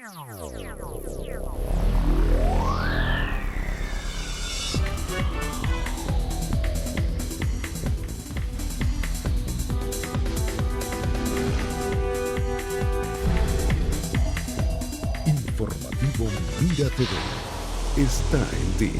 Informativo Mira TV está en ti.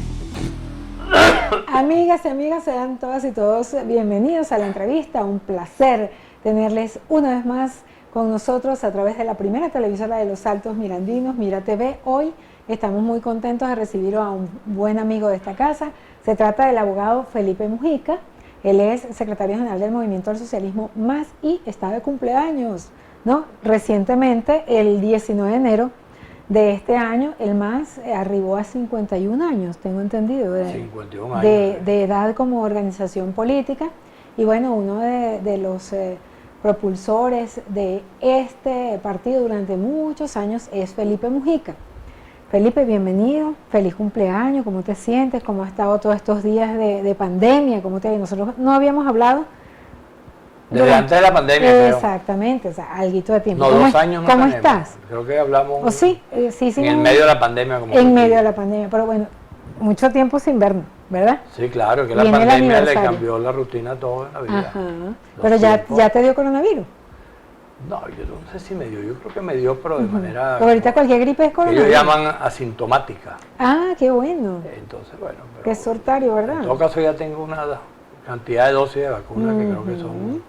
Amigas y amigas, sean todas y todos bienvenidos a la entrevista. Un placer tenerles una vez más con nosotros a través de la primera televisora de los Altos Mirandinos, Mira TV. Hoy estamos muy contentos de recibir a un buen amigo de esta casa. Se trata del abogado Felipe Mujica. Él es secretario general del Movimiento del Socialismo MAS y está de cumpleaños, ¿no? Recientemente, el 19 de enero de este año, el MAS arribó a 51 años, tengo entendido, 51 años, de edad como organización política. Y bueno, uno de los propulsores de este partido durante muchos años es Felipe Mujica. Felipe, bienvenido, feliz cumpleaños, ¿cómo te sientes? ¿Cómo has estado todos estos días de pandemia? ¿Cómo te... Nosotros no habíamos hablado desde antes de la pandemia, exactamente, o sea, alguito de tiempo. No, 2 años no ¿Cómo tenemos. estás? Creo que hablamos ¿O sí? Sí, en el medio de la pandemia. En medio de la pandemia, pero bueno, mucho tiempo sin vernos, ¿verdad? Sí, claro, que la Viene el pandemia le aniversario. cambió la rutina a todo en la vida. Ajá. Pero ya te dio coronavirus. No, yo no sé si me dio, yo creo que me dio, pero de manera... Pero ahorita cualquier gripe es que coronavirus. ellos llaman asintomática. Ah, qué bueno. Entonces, bueno. Pero Qué sortario, ¿verdad? en todo caso ya tengo una cantidad de dosis de vacuna que creo que son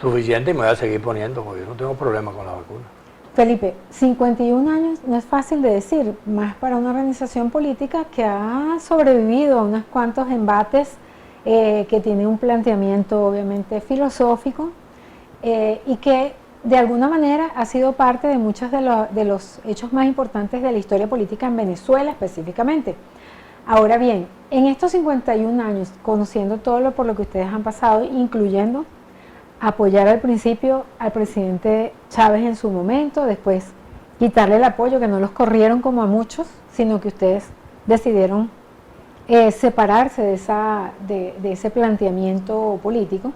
suficientes y me voy a seguir poniendo porque yo no tengo problema con la vacuna. Felipe, 51 años no es fácil de decir, más para una organización política que ha sobrevivido a unos cuantos embates, que tiene un planteamiento obviamente filosófico y que de alguna manera ha sido parte de muchos de los hechos más importantes de la historia política en Venezuela específicamente. Ahora bien, en estos 51 años, conociendo todo por lo que ustedes han pasado, incluyendo apoyar al principio al presidente Chávez en su momento, después quitarle el apoyo, que no los corrieron como a muchos, sino que ustedes decidieron separarse de ese planteamiento político.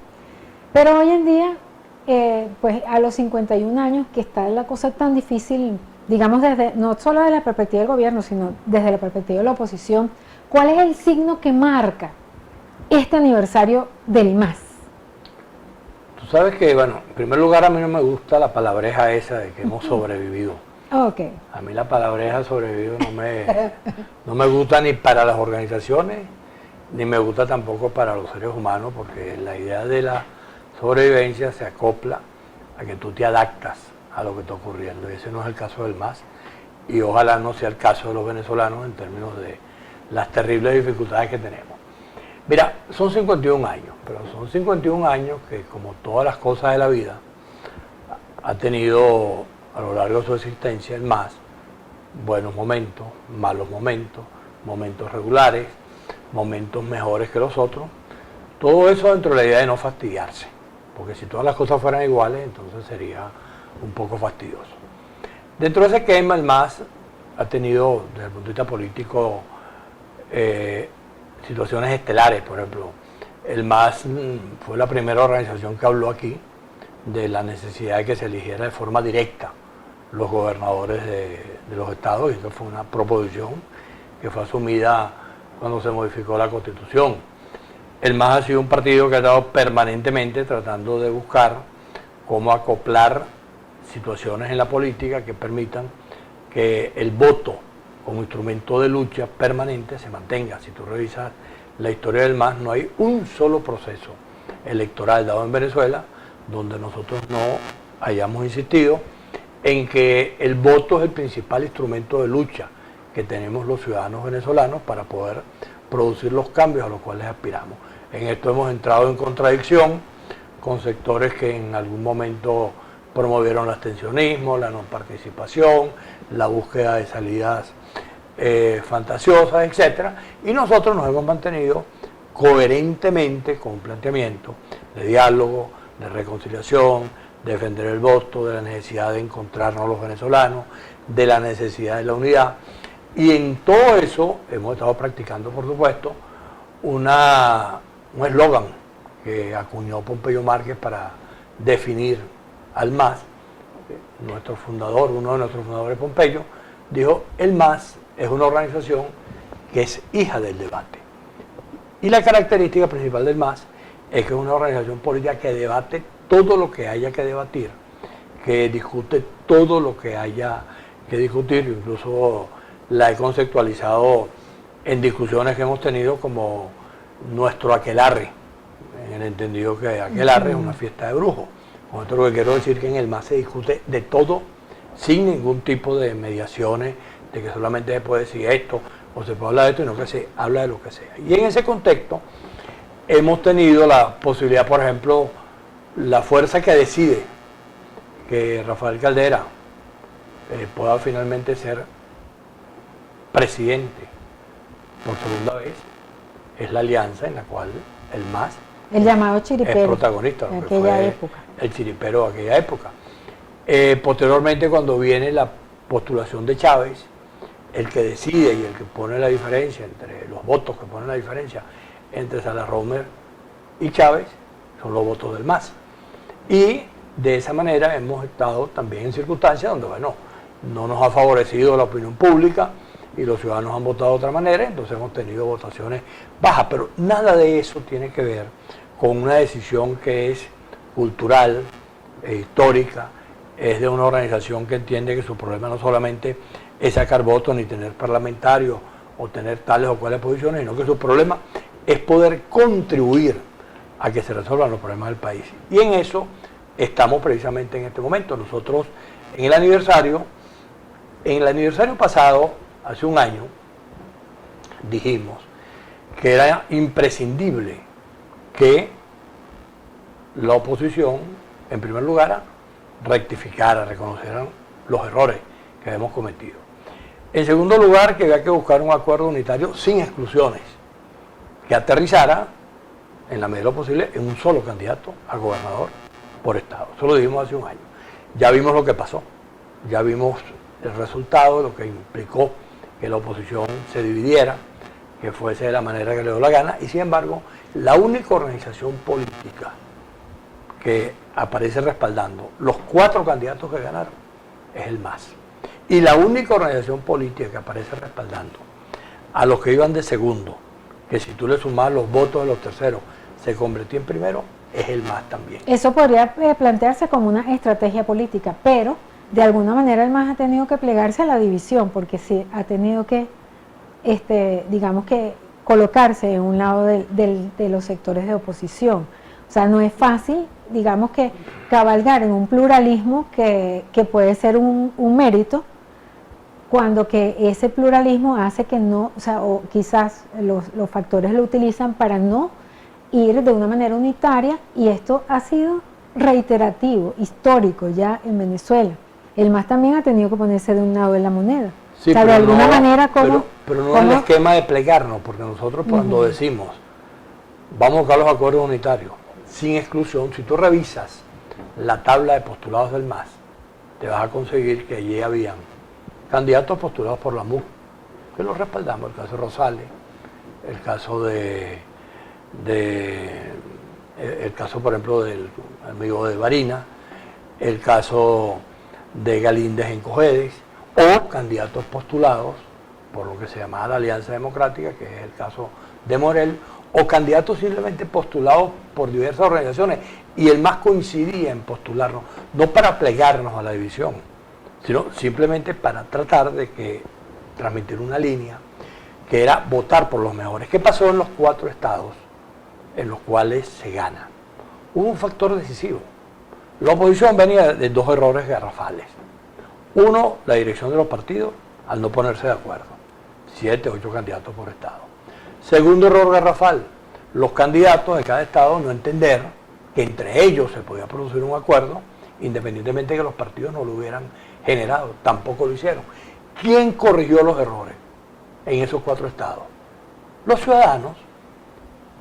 Pero hoy en día, pues a los 51 años, que está la cosa tan difícil, digamos, no solo desde la perspectiva del gobierno, sino desde la perspectiva de la oposición, ¿cuál es el signo que marca este aniversario del MAS? Tú sabes que, bueno, en primer lugar a mí no me gusta la palabreja esa de que hemos sobrevivido. Okay. A mí la palabreja sobrevivido no me gusta ni para las organizaciones, ni me gusta tampoco para los seres humanos, porque la idea de la sobrevivencia se acopla a que tú te adaptas a lo que está ocurriendo. Y ese no es el caso del MAS, y ojalá no sea el caso de los venezolanos en términos de las terribles dificultades que tenemos. Mira, son 51 años, pero son 51 años que, como todas las cosas de la vida, ha tenido a lo largo de su existencia el MAS buenos momentos, malos momentos, momentos regulares, momentos mejores que los otros. Todo eso dentro de la idea de no fastidiarse, porque si todas las cosas fueran iguales, entonces sería un poco fastidioso. Dentro de ese esquema, el MAS ha tenido, desde el punto de vista político, situaciones estelares. Por ejemplo, el MAS fue la primera organización que habló aquí de la necesidad de que se eligiera de forma directa los gobernadores de los estados, y eso fue una proposición que fue asumida cuando se modificó la Constitución. El MAS ha sido un partido que ha estado permanentemente tratando de buscar cómo acoplar situaciones en la política que permitan que el voto como instrumento de lucha permanente se mantenga. Si tú revisas la historia del MAS, no hay un solo proceso electoral dado en Venezuela donde nosotros no hayamos insistido en que el voto es el principal instrumento de lucha que tenemos los ciudadanos venezolanos para poder producir los cambios a los cuales aspiramos. En esto hemos entrado en contradicción con sectores que en algún momento promovieron el abstencionismo, la no participación, la búsqueda de salidas fantasiosas, etcétera, y nosotros nos hemos mantenido coherentemente con un planteamiento de diálogo, de reconciliación, de defender el voto, de la necesidad de encontrarnos los venezolanos, de la necesidad de la unidad, y en todo eso hemos estado practicando, por supuesto, un eslogan que acuñó Pompeyo Márquez para definir al MAS. nuestro fundador, uno de nuestros fundadores, Pompeyo, dijo, el MAS es una organización que es hija del debate. Y la característica principal del MAS es que es una organización política que debate todo lo que haya que debatir, que discute todo lo que haya que discutir, incluso la he conceptualizado en discusiones que hemos tenido como nuestro aquelarre, en el entendido que aquelarre es una fiesta de brujos. Con esto lo que quiero decir que en el MAS se discute de todo sin ningún tipo de mediaciones, de que solamente se puede decir esto o se puede hablar de esto, sino que se habla de lo que sea. Y en ese contexto hemos tenido la posibilidad, por ejemplo, la fuerza que decide que Rafael Caldera pueda finalmente ser presidente por segunda vez, es la alianza en la cual el MAS el llamado chiripero es protagonista, de aquella época. El chiripero de aquella época. Posteriormente, cuando viene la postulación de Chávez, el que decide y el que pone la diferencia entre los votos que ponen la diferencia entre Salas Romer y Chávez son los votos del MAS. Y de esa manera hemos estado también en circunstancias donde, bueno, no nos ha favorecido la opinión pública y los ciudadanos han votado de otra manera, entonces hemos tenido votaciones bajas, pero nada de eso tiene que ver con una decisión que es cultural, histórica, es de una organización que entiende que su problema no solamente es sacar votos ni tener parlamentarios o tener tales o cuales posiciones, sino que su problema es poder contribuir a que se resuelvan los problemas del país. Y en eso estamos precisamente en este momento. Nosotros en el aniversario pasado, hace un año, dijimos que era imprescindible que la oposición, en primer lugar, rectificara, reconociera los errores que habíamos cometido. En segundo lugar, que había que buscar un acuerdo unitario sin exclusiones, que aterrizara, en la medida de lo posible, en un solo candidato a gobernador por estado. Eso lo dijimos hace un año. Ya vimos lo que pasó, ya vimos el resultado, lo que implicó que la oposición se dividiera, que fuese de la manera que le dio la gana, y sin embargo, la única organización política que aparece respaldando los 4 candidatos que ganaron es el MAS. Y la única organización política que aparece respaldando a los que iban de segundo, que si tú le sumas los votos de los terceros, se convirtió en primero, es el MAS también. Eso podría plantearse como una estrategia política, pero de alguna manera el MAS ha tenido que plegarse a la división, porque sí ha tenido que, digamos que, colocarse en un lado de los sectores de oposición. O sea, no es fácil, digamos que, cabalgar en un pluralismo que puede ser un mérito, cuando que ese pluralismo hace que no, o sea, o quizás los factores lo utilizan para no ir de una manera unitaria, y esto ha sido reiterativo, histórico ya en Venezuela. El MAS también ha tenido que ponerse de un lado de la moneda. Sí, o sea, de alguna manera, ¿cómo? Pero no en el esquema de plegarnos, porque nosotros cuando decimos vamos a buscar los acuerdos unitarios sin exclusión, si tú revisas la tabla de postulados del MAS, te vas a conseguir que allí habían candidatos postulados por la MUC, que los respaldamos, el caso de Rosales, el caso el caso, por ejemplo, del amigo de Barina, el caso de Galíndez en Cojedes, o candidatos postulados por lo que se llamaba la Alianza Democrática, que es el caso de Morel, o candidatos simplemente postulados por diversas organizaciones, y el MAS coincidía en postularnos, no para plegarnos a la división, sino simplemente para tratar de transmitir una línea que era votar por los mejores. ¿Qué pasó en los 4 estados en los cuales se gana? Hubo un factor decisivo. La oposición venía de 2 errores garrafales. Uno, la dirección de los partidos al no ponerse de acuerdo. 7, 8 candidatos por estado. Segundo error garrafal, los candidatos de cada estado no entender que entre ellos se podía producir un acuerdo, independientemente de que los partidos no lo hubieran generado. Tampoco lo hicieron. ¿Quién corrigió los errores en esos 4 estados? Los ciudadanos,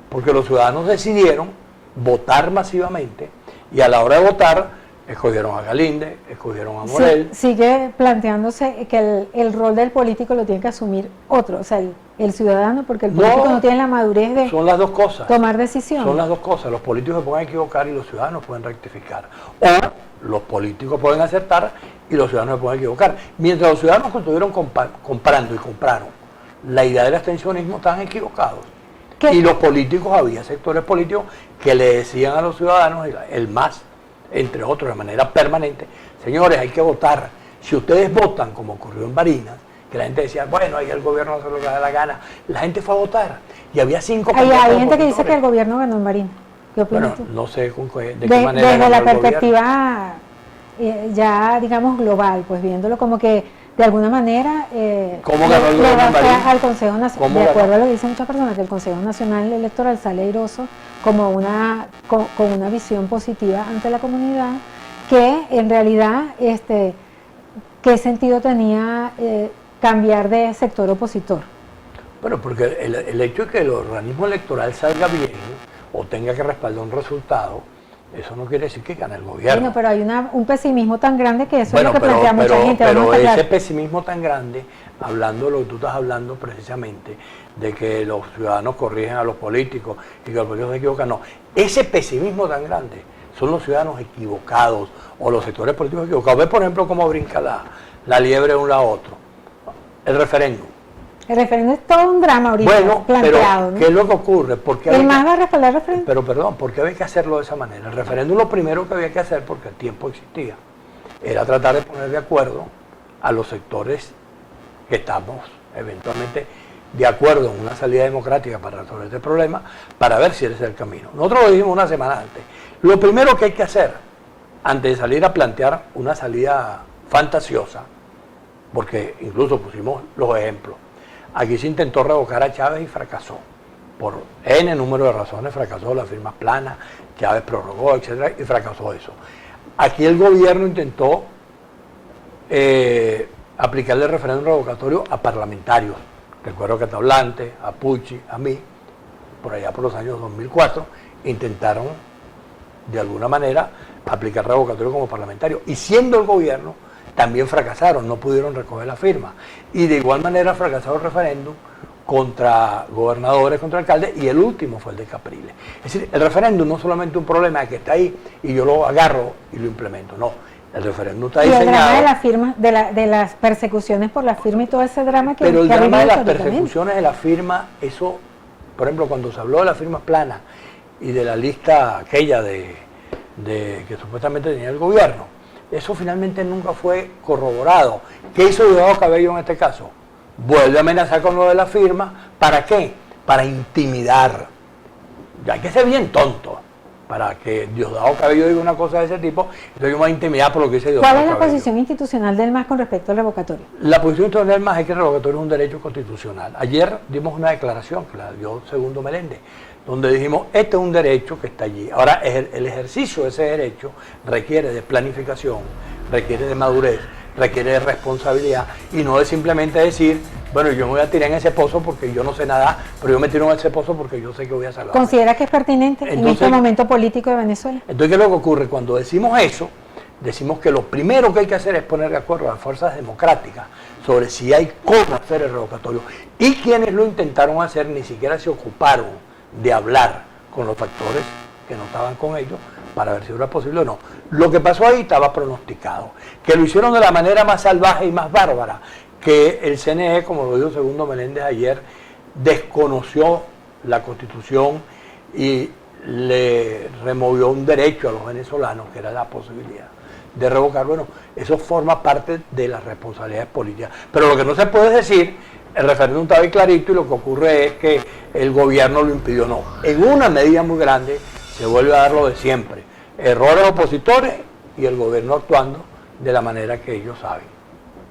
porque los ciudadanos decidieron votar masivamente, y a la hora de votar escogieron a Galíndez, escogieron a Morel. Sí, sigue planteándose que el rol del político lo tiene que asumir otro, o sea, el ciudadano, porque el político no tiene la madurez de son las dos cosas. tomar decisiones. Son las dos cosas. Los políticos se pueden equivocar y los ciudadanos pueden rectificar. O los políticos pueden acertar y los ciudadanos se pueden equivocar. Mientras los ciudadanos estuvieron comprando y compraron la idea del abstencionismo, estaban equivocados. ¿Qué? Y los políticos, había sectores políticos que le decían a los ciudadanos, el MAS, entre otros, de manera permanente, señores, hay que votar. Si ustedes votan, como ocurrió en Barinas, que la gente decía, bueno, ahí el gobierno hace lo que le da la gana, la gente fue a votar. Y había 5 Hay gente que dice que el gobierno ganó en Barinas. ¿Qué opinas Bueno, tú? no sé de qué manera Desde ganó la el gobierno. perspectiva ya, digamos, global, pues viéndolo como que de alguna manera ¿Cómo ganó el gobierno en Barinas? al Consejo Nacional, ¿Cómo de acuerdo ganó? a lo que dicen muchas personas, que el Consejo Nacional Electoral sale airoso como con una visión positiva ante la comunidad, que en realidad, ¿qué sentido tenía cambiar de sector opositor? Bueno, porque el hecho de que el organismo electoral salga bien o tenga que respaldar un resultado, eso no quiere decir que gane el gobierno. Bueno, pero hay un pesimismo tan grande que eso Bueno, es lo que plantea mucha gente. Pero Vamos a ese aclarar. pesimismo tan grande, hablando de lo que tú estás hablando precisamente, de que los ciudadanos corrigen a los políticos y que los políticos se equivocan, no. Ese pesimismo tan grande son los ciudadanos equivocados o los sectores políticos equivocados. Ve, por ejemplo, cómo brinca la liebre de un lado a otro. El referéndum. El referéndum es todo un drama ahorita Bueno, planteado, pero ¿no? ¿qué es lo que ocurre? ¿El MAS va a respaldar el referéndum? Pero perdón, ¿por qué había que hacerlo de esa manera? El referéndum lo primero que había que hacer, porque el tiempo existía, era tratar de poner de acuerdo a los sectores que estamos eventualmente de acuerdo en una salida democrática para resolver este problema, para ver si ese es el camino. Nosotros lo dijimos una semana antes. Lo primero que hay que hacer, antes de salir a plantear una salida fantasiosa, porque incluso pusimos los ejemplos, aquí se intentó revocar a Chávez y fracasó. Por N número de razones fracasó, las firmas planas, Chávez prorrogó, etcétera, y fracasó eso. Aquí el gobierno intentó aplicarle el referéndum revocatorio a parlamentarios. Recuerdo que Tablante, a Pucci, a mí, por allá por los años 2004, intentaron de alguna manera aplicar revocatorio como parlamentario. Y siendo el gobierno, también fracasaron, no pudieron recoger la firma. Y de igual manera fracasaron el referéndum contra gobernadores, contra alcaldes, y el último fue el de Capriles. Es decir, el referéndum no es solamente un problema de que está ahí y yo lo agarro y lo implemento, no. El referéndum está Y el diseñado. drama de la firma, de las persecuciones por la firma y todo ese drama que Pero el que ha drama de vivido las históricamente. persecuciones de la firma, eso, por ejemplo, cuando se habló de las firmas planas y de la lista aquella de que supuestamente tenía el gobierno, eso finalmente nunca fue corroborado. ¿Qué hizo Diosdado Cabello en este caso? Vuelve a amenazar con lo de la firma. ¿Para qué? Para intimidar. Ya hay que ser bien tonto para que Diosdado Cabello diga una cosa de ese tipo, entonces yo me voy a intimidar por lo que dice Diosdado ¿Cuál es la Cabello. posición institucional del MAS con respecto al revocatorio? La posición institucional del MAS es que el revocatorio es un derecho constitucional. Ayer dimos una declaración que la dio Segundo Meléndez, donde dijimos, este es un derecho que está allí. Ahora, el ejercicio de ese derecho requiere de planificación, requiere de madurez, requiere de responsabilidad, y no de simplemente decir, bueno, yo me voy a tirar en ese pozo porque yo no sé nada, pero yo me tiro en ese pozo porque yo sé que voy a salvar. ¿Considera que es pertinente en Entonces, este momento político de Venezuela? Entonces, ¿qué es lo que ocurre? Cuando decimos eso, decimos que lo primero que hay que hacer es poner de acuerdo a las fuerzas democráticas sobre si hay cómo hacer el revocatorio. Y quienes lo intentaron hacer ni siquiera se ocuparon de hablar con los factores que no estaban con ellos para ver si era posible o no. Lo que pasó ahí estaba pronosticado. Que lo hicieron de la manera más salvaje y más bárbara, que el CNE, como lo dijo Segundo Meléndez ayer, desconoció la Constitución y le removió un derecho a los venezolanos, que era la posibilidad de revocar. Bueno, eso forma parte de las responsabilidades políticas. Pero lo que no se puede decir, el referéndum estaba ahí clarito y lo que ocurre es que el gobierno lo impidió. No, en una medida muy grande se vuelve a dar lo de siempre. Errores opositores y el gobierno actuando de la manera que ellos saben.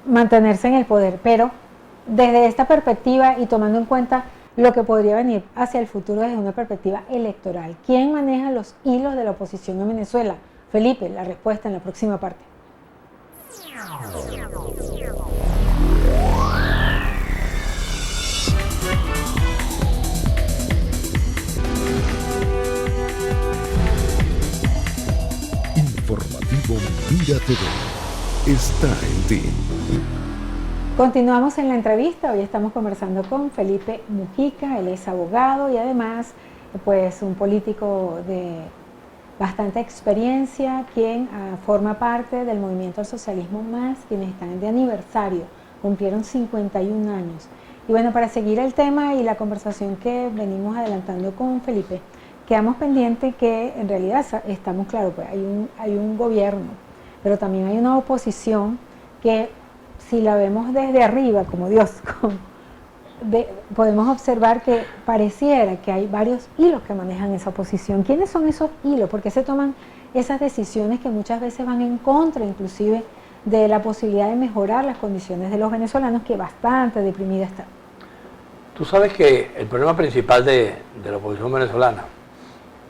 Mantenerse en el poder, pero desde esta perspectiva y tomando en cuenta lo que podría venir hacia el futuro desde una perspectiva electoral, ¿quién maneja los hilos de la oposición en Venezuela? Felipe, la respuesta en la próxima parte. Informativo Mira TV está en ti. Continuamos en la entrevista. Hoy estamos conversando con Felipe Mujica. Él es abogado y además pues un político de bastante experiencia, quien forma parte del movimiento al socialismo más, quienes están de aniversario, cumplieron 51 años. Y bueno, para seguir el tema y la conversación que venimos adelantando con Felipe, quedamos pendientes que en realidad estamos claros, pues hay un gobierno, pero también hay una oposición que, si la vemos desde arriba, como Dios, podemos observar que pareciera que hay varios hilos que manejan esa oposición. ¿Quiénes son esos hilos? ¿Por qué se toman esas decisiones que muchas veces van en contra, inclusive, de la posibilidad de mejorar las condiciones de los venezolanos, que bastante deprimida están? Tú sabes que el problema principal de la oposición venezolana,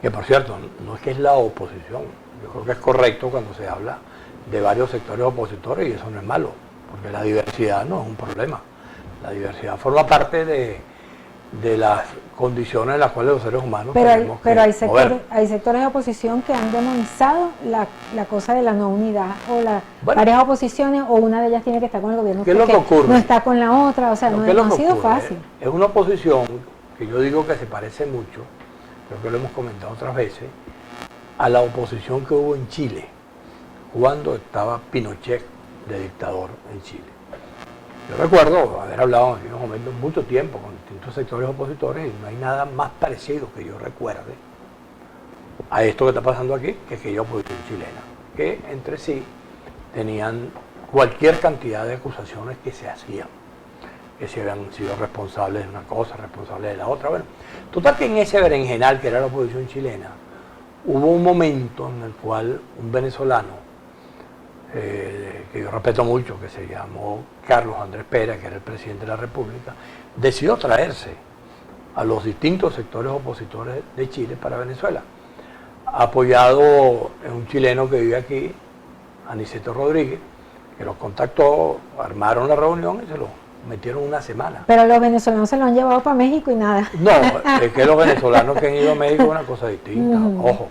que por cierto, no es que es la oposición, yo creo que es correcto cuando se habla de varios sectores opositores, y eso no es malo, porque la diversidad no es un problema. La diversidad forma parte de las condiciones en las cuales los seres humanos tenemos que mover. Hay sectores de oposición que han demonizado la cosa de la no unidad, o varias oposiciones, o una de ellas tiene que estar con el gobierno porque no está con la otra, o sea, no ha sido fácil. Es una oposición que yo digo que se parece mucho, creo que lo hemos comentado otras veces, a la oposición que hubo en Chile, cuando estaba Pinochet de dictador en Chile. Yo recuerdo haber hablado en aquellos momentos mucho tiempo con distintos sectores opositores, y no hay nada más parecido que yo recuerde a esto que está pasando aquí que aquella oposición chilena, que entre sí tenían cualquier cantidad de acusaciones que se hacían, que se habían sido responsables de una cosa, responsables de la otra. Bueno, total que en ese berenjenal que era la oposición chilena, hubo un momento en el cual un venezolano, que yo respeto mucho, que se llamó Carlos Andrés Pera, que era el presidente de la República, decidió traerse a los distintos sectores opositores de Chile para Venezuela, apoyado en un chileno que vive aquí, Aniceto Rodríguez, que los contactó, armaron la reunión y se lo metieron una semana. Pero los venezolanos se lo han llevado para México y nada. No, es que los venezolanos que han ido a México es una cosa distinta. Ojo,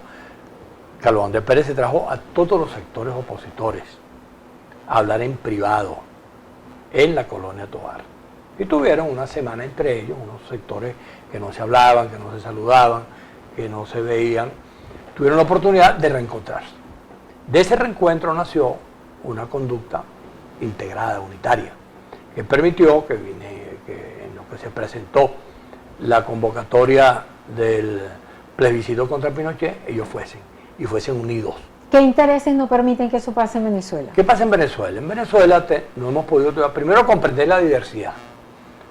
Carlos Andrés Pérez se trajo a todos los sectores opositores a hablar en privado en la colonia Tovar. Y tuvieron una semana entre ellos, unos sectores que no se hablaban, que no se saludaban, que no se veían, tuvieron la oportunidad de reencontrarse. De ese reencuentro nació una conducta integrada, unitaria, que permitió que en lo que se presentó la convocatoria del plebiscito contra Pinochet, ellos fuesen unidos. ¿Qué intereses no permiten que eso pase en Venezuela? ¿Qué pasa en Venezuela? En Venezuela no hemos podido primero comprender la diversidad.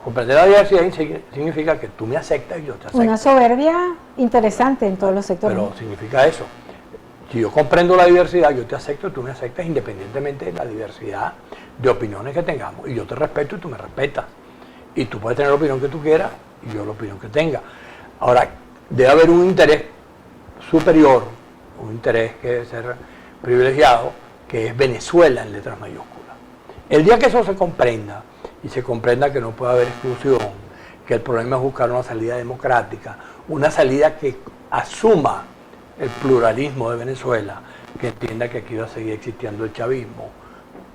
Comprender la diversidad significa que tú me aceptas y yo te acepto. Una soberbia interesante en todos los sectores. Pero significa eso. Si yo comprendo la diversidad, yo te acepto y tú me aceptas, independientemente de la diversidad de opiniones que tengamos. Y yo te respeto y tú me respetas. Y tú puedes tener la opinión que tú quieras y yo la opinión que tenga. Ahora, debe haber un interés superior, un interés que debe ser privilegiado, que es Venezuela en letras mayúsculas. El día que eso se comprenda, y se comprenda que no puede haber exclusión, que el problema es buscar una salida democrática, una salida que asuma el pluralismo de Venezuela, que entienda que aquí va a seguir existiendo el chavismo,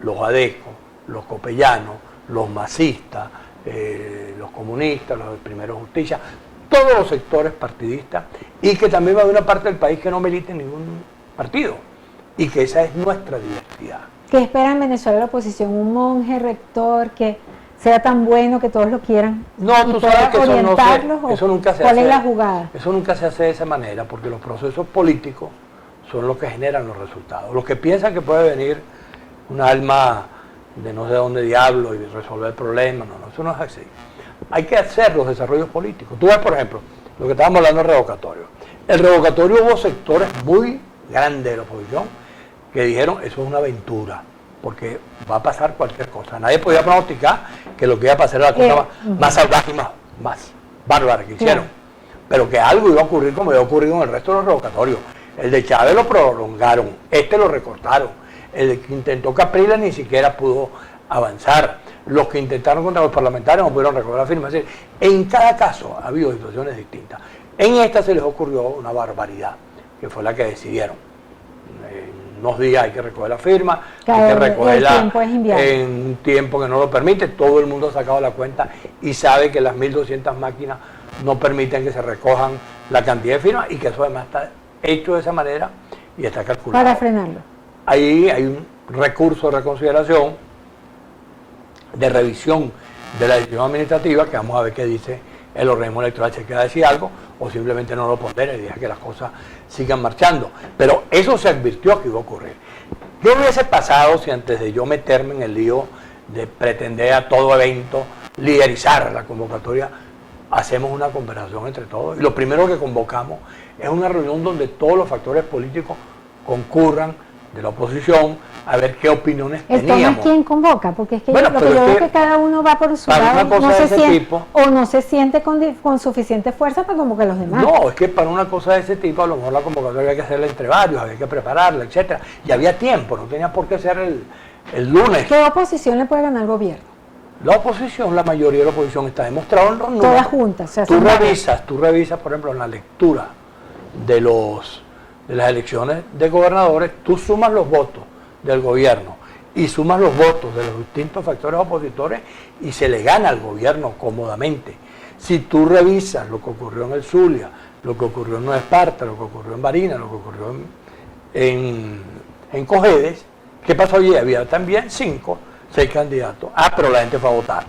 los adecos, los copellanos, los masistas, los comunistas, los de Primero Justicia, todos los sectores partidistas, y que también va a haber una parte del país que no milite en ningún partido, y que esa es nuestra diversidad. ¿Qué espera en Venezuela la oposición? ¿Un monje rector que sea tan bueno que todos lo quieran? No, tú sabes que eso nunca se hace. ¿Cuál es la jugada? Eso nunca se hace de esa manera, porque los procesos políticos son los que generan los resultados. Los que piensan que puede venir un alma de no sé dónde diablo y resolver problemas, no, eso no es así. Hay que hacer los desarrollos políticos. Tú ves, por ejemplo, lo que estábamos hablando del revocatorio. El revocatorio, hubo sectores muy grandes de la oposición que dijeron, eso es una aventura, porque va a pasar cualquier cosa. Nadie podía pronosticar que lo que iba a pasar era la cosa más salvaje y más bárbara que hicieron. Pero que algo iba a ocurrir como había ocurrido en el resto de los revocatorios. El de Chávez lo prolongaron, lo recortaron. El que intentó Capriles ni siquiera pudo avanzar. Los que intentaron contra los parlamentarios no pudieron recoger la firma. Es decir, en cada caso ha habido situaciones distintas. En esta se les ocurrió una barbaridad, que fue la que decidieron. unos días hay que recoger la firma, Claro, hay que recogerla el tiempo es inviable. en un tiempo que no lo permite. Todo el mundo ha sacado la cuenta y sabe que las 1.200 máquinas no permiten que se recojan la cantidad de firmas y que eso además está hecho de esa manera y está calculado. Para frenarlo. Ahí hay un recurso de reconsideración, de revisión de la decisión administrativa, que vamos a ver qué dice el organismo electoral, si queda decir algo, o simplemente no lo pondera y deja que las cosas sigan marchando. Pero eso se advirtió que iba a ocurrir. ¿Qué hubiese pasado si antes de yo meterme en el lío de pretender a todo evento liderizar la convocatoria, hacemos una conversación entre todos? Y lo primero que convocamos es una reunión donde todos los factores políticos concurran, de la oposición, a ver qué opiniones El tema es teníamos. quién convoca, porque es que Bueno, lo que pero yo es veo que es que cada uno va por su para lado, una cosa no de se ese siente, tipo- o no se siente con suficiente fuerza para convocar a los demás. No, es que para una cosa de ese tipo, a lo mejor la convocatoria había que hacerla entre varios, había que prepararla, etcétera. Y había tiempo, no tenía por qué ser el lunes. ¿Qué oposición le puede ganar al gobierno? La oposición, la mayoría de la oposición está demostrado en los números. Todas juntas. O sea, Tú son varias. revisas, por ejemplo, en la lectura de las elecciones de gobernadores, tú sumas los votos del gobierno y sumas los votos de los distintos factores opositores y se le gana al gobierno cómodamente. Si tú revisas lo que ocurrió en el Zulia, lo que ocurrió en Nueva Esparta, lo que ocurrió en Barinas, lo que ocurrió en Cojedes, ¿qué pasó allí? Había también 5, 6 candidatos. Pero la gente fue a votar,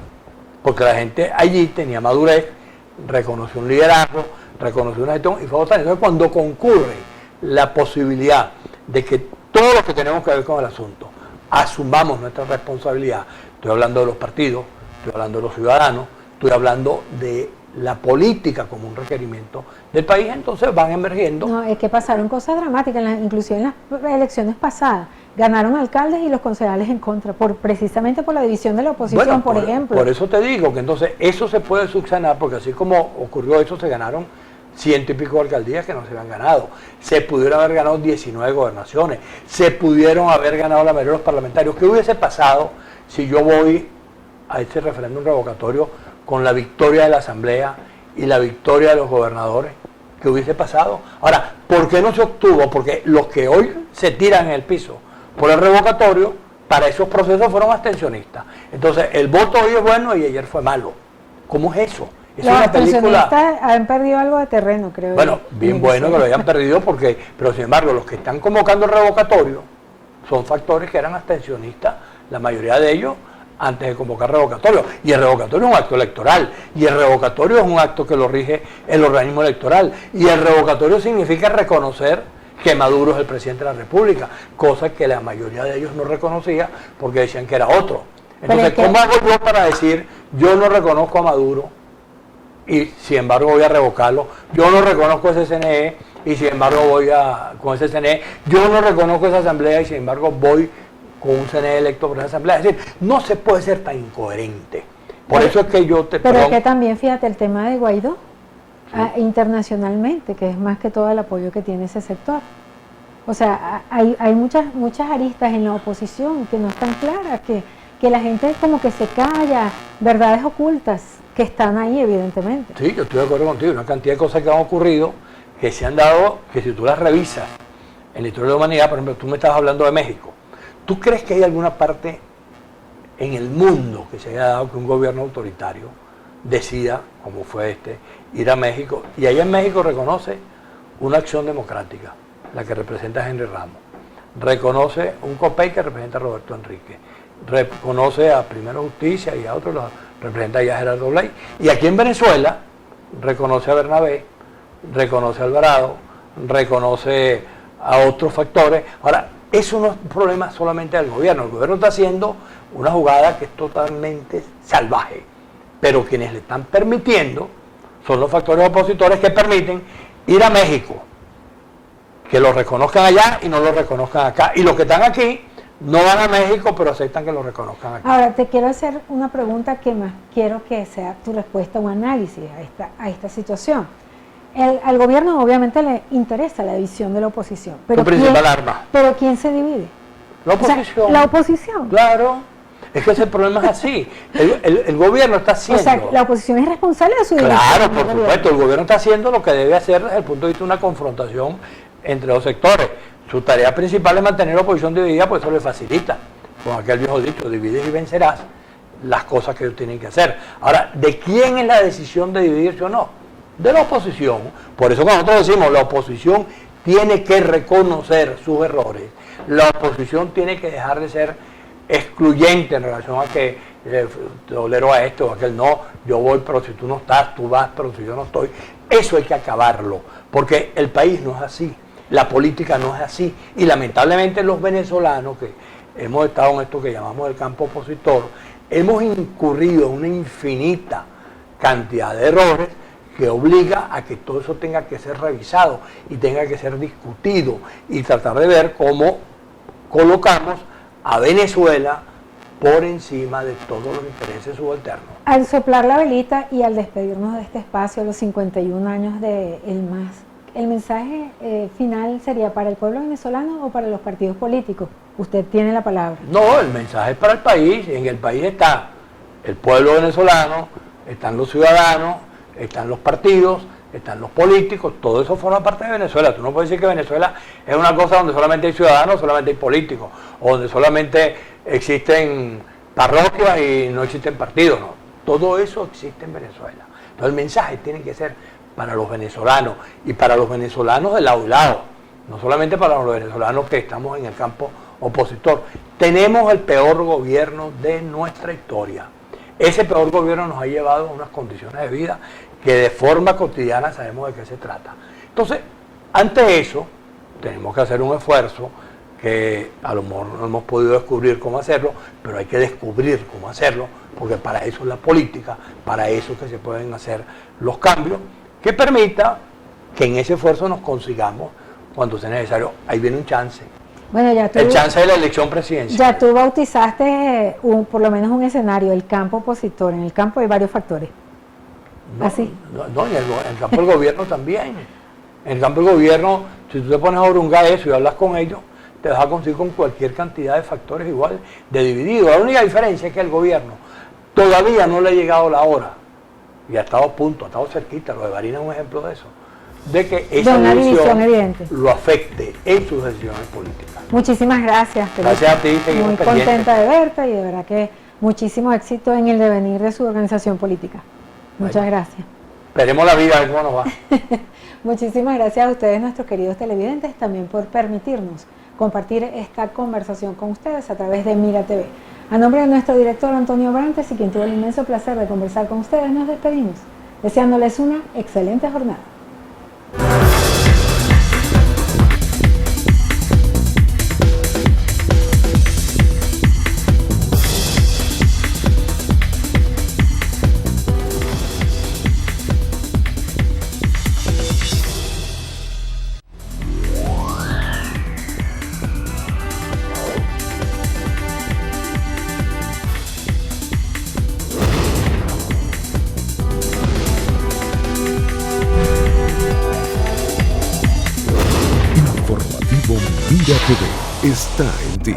porque la gente allí tenía madurez, reconoció un liderazgo, reconoció una gestión y fue a votar. Entonces, cuando concurre la posibilidad de que todos los que tenemos que ver con el asunto asumamos nuestra responsabilidad, estoy hablando de los partidos, estoy hablando de los ciudadanos, estoy hablando de la política como un requerimiento del país, entonces van emergiendo. No, es que pasaron cosas dramáticas, inclusive en las elecciones pasadas. Ganaron alcaldes y los concejales en contra, precisamente por la división de la oposición, Bueno, por ejemplo. Por eso te digo que entonces eso se puede subsanar, porque así como ocurrió eso, se ganaron 100 y pico alcaldías que no se habían ganado. Se pudieron haber ganado 19 gobernaciones, se pudieron haber ganado la mayoría de los parlamentarios. ¿Qué hubiese pasado si yo voy a este referéndum revocatorio con la victoria de la Asamblea y la victoria de los gobernadores? ¿Qué hubiese pasado? Ahora, ¿por qué no se obtuvo? Porque los que hoy se tiran en el piso por el revocatorio, para esos procesos fueron abstencionistas. Entonces, el voto hoy es bueno y ayer fue malo. ¿Cómo es eso? Es Los una película. abstencionistas han perdido algo de terreno, creo. Bueno, bien bueno que lo hayan perdido, pero sin embargo, los que están convocando el revocatorio son factores que eran abstencionistas, la mayoría de ellos, antes de convocar revocatorio. Y el revocatorio es un acto electoral, y el revocatorio es un acto que lo rige el organismo electoral, y el revocatorio significa reconocer que Maduro es el presidente de la República, cosa que la mayoría de ellos no reconocía porque decían que era otro. Entonces, ¿cómo hago yo para decir, yo no reconozco a Maduro y sin embargo voy a revocarlo? Yo no reconozco ese CNE y sin embargo voy con ese CNE. Yo no reconozco esa asamblea y sin embargo voy con un CNE electo por esa asamblea. Es decir, no se puede ser tan incoherente. Por eso es que yo te Pero es que también, fíjate, el tema de Guaidó, internacionalmente, que es más que todo el apoyo que tiene ese sector. O sea, hay muchas aristas en la oposición que no están claras, que la gente como que se calla, verdades ocultas que están ahí evidentemente. Sí, yo estoy de acuerdo contigo, una cantidad de cosas que han ocurrido, que se han dado, que si tú las revisas en la historia de la humanidad, por ejemplo, tú me estabas hablando de México. ¿Tú crees que hay alguna parte en el mundo que se haya dado que un gobierno autoritario decida, como fue ir a México, y allá en México reconoce una acción democrática, la que representa a Henry Ramos, reconoce un COPEI que representa a Roberto Enrique, reconoce a Primero Justicia y a otros, lo representa ya a Gerardo Blay, y aquí en Venezuela reconoce a Bernabé, reconoce a Alvarado, reconoce a otros factores. Ahora, eso no es un problema solamente del gobierno, el gobierno está haciendo una jugada que es totalmente salvaje, pero quienes le están permitiendo son los factores opositores que permiten ir a México, que lo reconozcan allá y no lo reconozcan acá, y los que están aquí no van a México pero aceptan que lo reconozcan aquí. Ahora, te quiero hacer una pregunta que más quiero que sea tu respuesta o análisis a esta situación. Al gobierno obviamente le interesa la división de la oposición, pero Tu principal arma. ¿Pero quién se divide? La O sea, oposición. la oposición. Claro, es que ese problema es así. El gobierno está haciendo. O sea, la oposición es responsable de su división. Claro, por supuesto, el gobierno está haciendo lo que debe hacer desde el punto de vista de una confrontación entre dos sectores. Su tarea principal es mantener la oposición dividida, pues eso le facilita. Con aquel viejo dicho, divides y vencerás, las cosas que ellos tienen que hacer. Ahora, ¿de quién es la decisión de dividirse o no? De la oposición. Por eso cuando nosotros decimos, la oposición tiene que reconocer sus errores. La oposición tiene que dejar de ser excluyente en relación a que tolero a este o a aquel. No, yo voy, pero si tú no estás, tú vas, pero si yo no estoy. Eso hay que acabarlo, porque el país no es así, la política no es así. Y lamentablemente los venezolanos que hemos estado en esto que llamamos el campo opositor, hemos incurrido en una infinita cantidad de errores que obliga a que todo eso tenga que ser revisado y tenga que ser discutido y tratar de ver cómo colocamos a Venezuela por encima de todos los intereses subalternos. Al soplar la velita y al despedirnos de este espacio a los 51 años de El MAS, ¿el mensaje final sería para el pueblo venezolano o para los partidos políticos? Usted tiene la palabra. No, el mensaje es para el país. En el país está el pueblo venezolano, están los ciudadanos, están los partidos, están los políticos, todo eso forma parte de Venezuela. Tú no puedes decir que Venezuela es una cosa donde solamente hay ciudadanos, solamente hay políticos, o donde solamente existen parroquias y no existen partidos, no. Todo eso existe en Venezuela. Entonces el mensaje tiene que ser para los venezolanos y para los venezolanos de lado y lado, no solamente para los venezolanos que estamos en el campo opositor. Tenemos el peor gobierno de nuestra historia. Ese peor gobierno nos ha llevado a unas condiciones de vida que de forma cotidiana sabemos de qué se trata. Entonces, ante eso, tenemos que hacer un esfuerzo que a lo mejor no hemos podido descubrir cómo hacerlo, pero hay que descubrir cómo hacerlo, porque para eso es la política, para eso es que se pueden hacer los cambios, que permita que en ese esfuerzo nos consigamos cuando sea necesario. Ahí viene un chance. Bueno, ya tú, el chance de la elección presidencial. Ya tú bautizaste por lo menos un escenario, el campo opositor. En el campo hay varios factores. No, ¿así? No, en el campo del gobierno también. En el campo del gobierno, si tú te pones a brungar eso y hablas con ellos, te vas a conseguir con cualquier cantidad de factores igual de dividido. La única diferencia es que el gobierno todavía no le ha llegado la hora, y ha estado a punto, ha estado cerquita. Lo de Barinas es un ejemplo de eso, de que esa división evidente lo afecte en sus decisiones políticas. Muchísimas gracias. Gracias a ti, seguimos muy pendientes. Contenta de verte y de verdad que muchísimo éxito en el devenir de su organización política. Muchas gracias. Esperemos la vida, a ver cómo nos va. Muchísimas gracias a ustedes, nuestros queridos televidentes, también por permitirnos compartir esta conversación con ustedes a través de Mira TV. A nombre de nuestro director Antonio Brantes y quien tuvo el inmenso placer de conversar con ustedes, nos despedimos, deseándoles una excelente jornada. Mira TV está en ti.